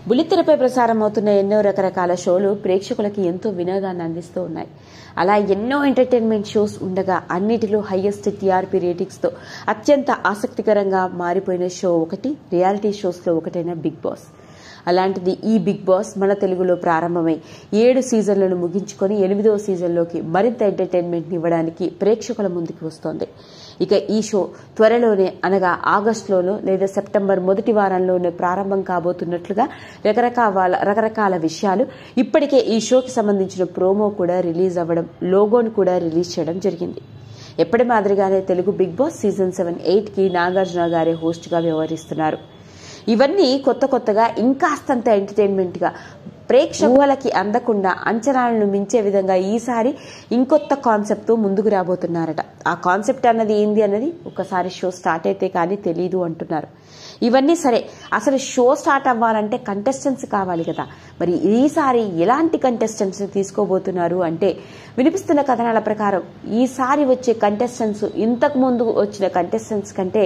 బుల్లితెరపై ప్రసారం అవుతున్న ఎన్నో రకరకాల షోలు ప్రేక్షకులకి ఎంతో వినోదాన్ని అందిస్తూ ఉన్నాయి. అలా ఎన్నో ఎంటర్టైన్మెంట్ షోస్ ఉండగా అన్నిటిలో హైయెస్ట్ టీఆర్పీ రేటింగ్స్తో అత్యంత ఆసక్తికరంగా మారిపోయిన షో ఒకటి, రియాలిటీ షోస్లో ఒకటైన బిగ్ బాస్. అలాంటిది ఈ బిగ్ బాస్ మన తెలుగులో ప్రారంభమై 7 సీజన్లను ముగించుకొని 8వ సీజన్లోకి మరింత ఎంటర్టైన్మెంట్ని ఇవ్వడానికి ప్రేక్షకుల ముందుకు వస్తోంది. ఇక ఈ షో త్వరలోనే, అనగా ఆగస్టులోనో లేదా సెప్టెంబర్ మొదటి వారంలోనే ప్రారంభం కాబోతున్నట్లుగా రకరకాల విషయాలు. ఇప్పటికే ఈ షోకి సంబంధించిన ప్రోమో కూడా రిలీజ్ అవ్వడం, లోగోను కూడా రిలీజ్ చేయడం జరిగింది. ఎప్పటి మాదిరిగానే తెలుగు బిగ్ బాస్ సీజన్ 7, 8కి నాగార్జున గారే హోస్ట్గా వ్యవహరిస్తున్నారు. ఇవన్నీ కొత్తగా ఇంకాస్తంత ఎంటర్టైన్మెంట్గా ప్రేక్షకులకి అందకుండా అంచనాలను మించే విధంగా ఈసారి ఇంకొత్త కాన్సెప్ట్తో ముందుకు రాబోతున్నారట. ఆ కాన్సెప్ట్ అన్నది ఏంది అన్నది ఒకసారి షో స్టార్ట్ అయితే కానీ తెలీదు అంటున్నారు. ఇవన్నీ సరే, అసలు షో స్టార్ట్ అవ్వాలంటే కంటెస్టెంట్స్ కావాలి కదా. మరి ఈసారి ఎలాంటి కంటెస్టెంట్స్ తీసుకోబోతున్నారు అంటే, వినిపిస్తున్న కథనాల ప్రకారం ఈసారి వచ్చే కంటెస్టెంట్స్ ఇంతకు ముందు వచ్చిన కంటెస్టెంట్స్ కంటే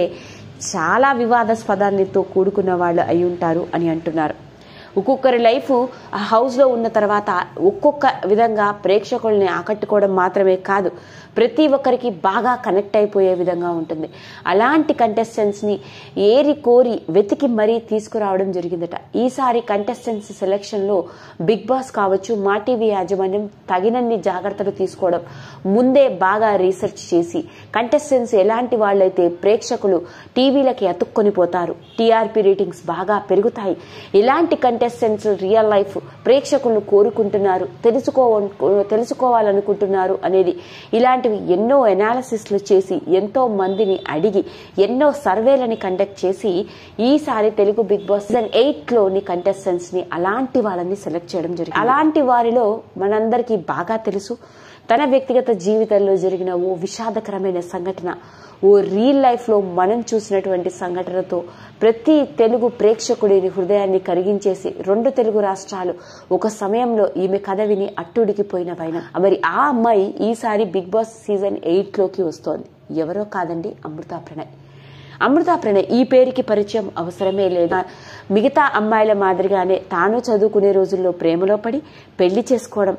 చాలా వివాదాస్పదాలతో కూడుకున్న వాళ్ళు అయి ఉంటారు అని అంటున్నారు. ఒక్కొక్కరి లైఫ్ ఆ హౌస్లో ఉన్న తర్వాత ఒక్కొక్క విధంగా ప్రేక్షకుల్ని ఆకట్టుకోవడం మాత్రమే కాదు, ప్రతి ఒక్కరికి బాగా కనెక్ట్ అయిపోయే విధంగా ఉంటుంది. అలాంటి కంటెస్టెంట్స్ని ఏరి కోరి వెతికి మరీ తీసుకురావడం జరిగిందట. ఈసారి కంటెస్టెంట్స్ సెలెక్షన్లో బిగ్ బాస్ కావచ్చు, మా టీవీ యాజమాన్యం తగినన్ని జాగ్రత్తలు తీసుకోవడం, ముందే బాగా రీసెర్చ్ చేసి కంటెస్టెంట్స్ ఎలాంటి వాళ్ళైతే ప్రేక్షకులు టీవీలకి అతుక్కొని పోతారు, టీఆర్పీ రేటింగ్స్ బాగా పెరుగుతాయి, ఎలాంటి కంటెస్టెంట్స్ రియల్ లైఫ్ ప్రేక్షకులను కోరుకుంటున్నారు, తెలుసుకోవాలనుకుంటున్నారు అనేది ఇలాంటివి ఎన్నో ఎనాలిసిస్లు చేసి, ఎంతో మందిని అడిగి, ఎన్నో సర్వేలని కండక్ట్ చేసి ఈసారి తెలుగు బిగ్ బాస్ సీజన్ 8లోని కంటెస్టెంట్స్ ని అలాంటి వాళ్ళని సెలెక్ట్ చేయడం జరిగింది. అలాంటి వారిలో మనందరికీ బాగా తెలుసు, తన వ్యక్తిగత జీవితంలో జరిగిన ఓ విషాదకరమైన సంఘటన, ఓ రియల్ లైఫ్లో మనం చూసినటువంటి సంఘటనతో ప్రతి తెలుగు ప్రేక్షకుడిని హృదయాన్ని కరిగించేసి 2 తెలుగు రాష్ట్రాలు ఒక సమయంలో ఈమె కథ విని అట్టుడికిపోయిన వైనం. మరి ఆ అమ్మాయి ఈసారి బిగ్ బాస్ సీజన్ 8లోకి వస్తోంది. ఎవరో కాదండి, అమృతా ప్రణయ్. అమృతా ప్రణయ్ ఈ పేరుకి పరిచయం అవసరమే లేదు. మిగతా అమ్మాయిల మాదిరిగానే తాను చదువుకునే రోజుల్లో ప్రేమలో పడి పెళ్లి చేసుకోవడం,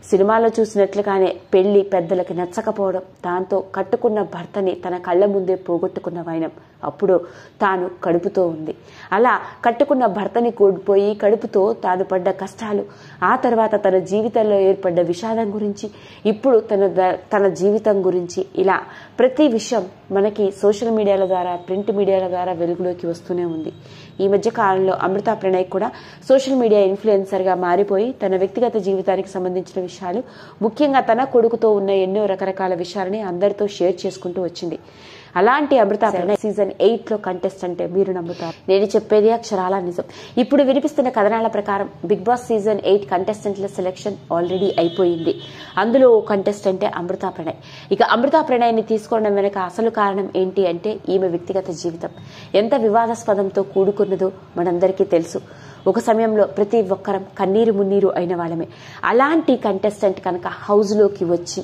సినిమాలో చూసినట్లుగానే పెళ్లి పెద్దలకి నచ్చకపోవడం, దాంతో కట్టుకున్న భర్తని తన కళ్ళ ముందే పోగొట్టుకున్న వైనం. అప్పుడు తాను కడుపుతో ఉంది. అలా కట్టుకున్న భర్తని కోల్పోయి కడుపుతో తాను పడ్డ కష్టాలు, ఆ తర్వాత తన జీవితంలో ఏర్పడ్డ విషాదం గురించి, ఇప్పుడు తన జీవితం గురించి, ఇలా ప్రతి విషయం మనకి సోషల్ మీడియాల ద్వారా, ప్రింట్ మీడియాల ద్వారా వెలుగులోకి వస్తూనే ఉంది. ఈ మధ్య కాలంలో అమృతా ప్రణయ్ కూడా సోషల్ మీడియా ఇన్ఫ్లుయెన్సర్గా మారిపోయి తన వ్యక్తిగత జీవితానికి సంబంధించిన విషయాలు, ముఖ్యంగా తన కొడుకుతో ఉన్న ఎన్నో రకరకాల విషయాలని అందరితో షేర్ చేసుకుంటూ వచ్చింది. అలాంటి అమృతా ప్రణయ్ సీజన్ 8లో కంటెస్టెంట్. మీరు నమ్ముతారు, నేను చెప్పేది అక్షరాల నిజం. ఇప్పుడు వినిపిస్తున్న కథనాల ప్రకారం బిగ్ బాస్ సీజన్ 8 కంటెస్టెంట్ల సెలెక్షన్ ఆల్రెడీ అయిపోయింది. అందులో ఓ కంటెస్టెంటే అమృతా ప్రణయ్. ఇక అమృతా ప్రణయ్ని తీసుకోవడం వెనక అసలు కారణం ఏంటి అంటే, ఈమె వ్యక్తిగత జీవితం ఎంత వివాదాస్పదంతో కూడుకున్నదో మనందరికీ తెలుసు. ఒక సమయంలో ప్రతి ఒక్కరం కన్నీరు మున్నీరు అయిన వాళ్ళమే. అలాంటి కంటెస్టెంట్ కనుక హౌస్లోకి వచ్చి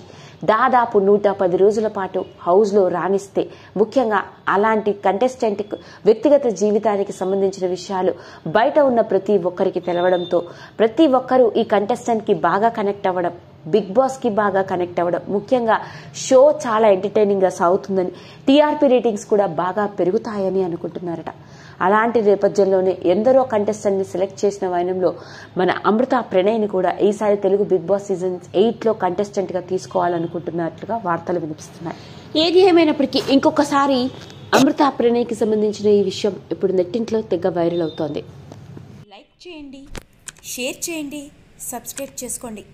దాదాపు 110 రోజుల పాటు హౌస్లో రాణిస్తే, ముఖ్యంగా అలాంటి కంటెస్టెంట్ వ్యక్తిగత జీవితానికి సంబంధించిన విషయాలు బయట ఉన్న ప్రతి ఒక్కరికి తెలవడంతో ప్రతి ఒక్కరూ ఈ కంటెస్టెంట్కి బాగా కనెక్ట్ అవ్వడం, బిగ్ బాస్కి బాగా కనెక్ట్ అవ్వడం, ముఖ్యంగా షో చాలా ఎంటర్టైనింగ్గా సాగుతుందని, టీఆర్పీ రేటింగ్స్ కూడా బాగా పెరుగుతాయని అనుకుంటున్నారట. అలాంటి నేపథ్యంలోనే ఎందరో కంటెస్టెంట్ని సెలెక్ట్ చేసిన వైనంలో మన అమృతా ప్రణయ్ని కూడా ఈసారి తెలుగు బిగ్ బాస్ సీజన్ 8లో కంటెస్టెంట్గా తీసుకోవాలనుకుంటున్నట్లుగా వార్తలు వినిపిస్తున్నాయి. ఏది ఏమైనప్పటికీ ఇంకొకసారి అమృతా ప్రణయ్కి సంబంధించిన ఈ విషయం ఇప్పుడు నెట్టింట్లో తెగ వైరల్ అవుతోంది. లైక్ చేయండి, షేర్ చేయండి, సబ్స్క్రైబ్ చేసుకోండి.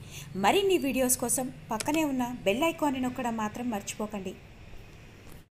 మరిన్ని వీడియోస్ కోసం పక్కనే ఉన్న బెల్ ఐకాన్ని నొక్కడం మాత్రం మర్చిపోకండి.